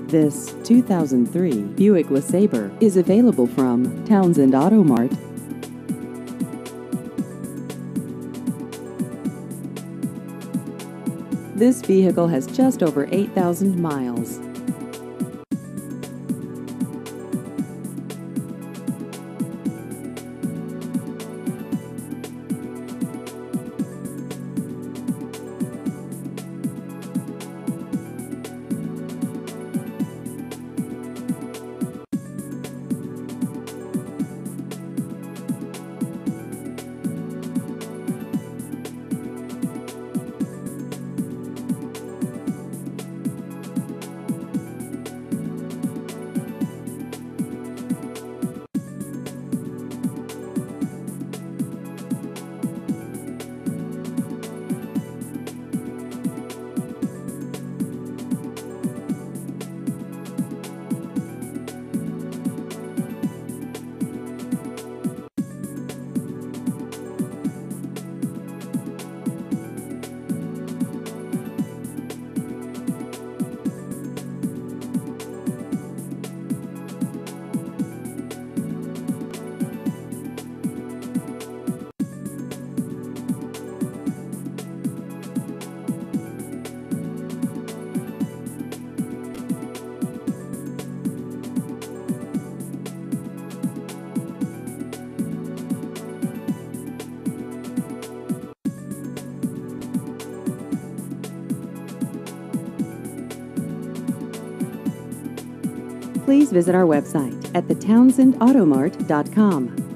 This 2003 Buick LeSabre is available from Townsend Auto Mart. This vehicle has just over 8,000 miles. Please visit our website at thetownsendautomart.com.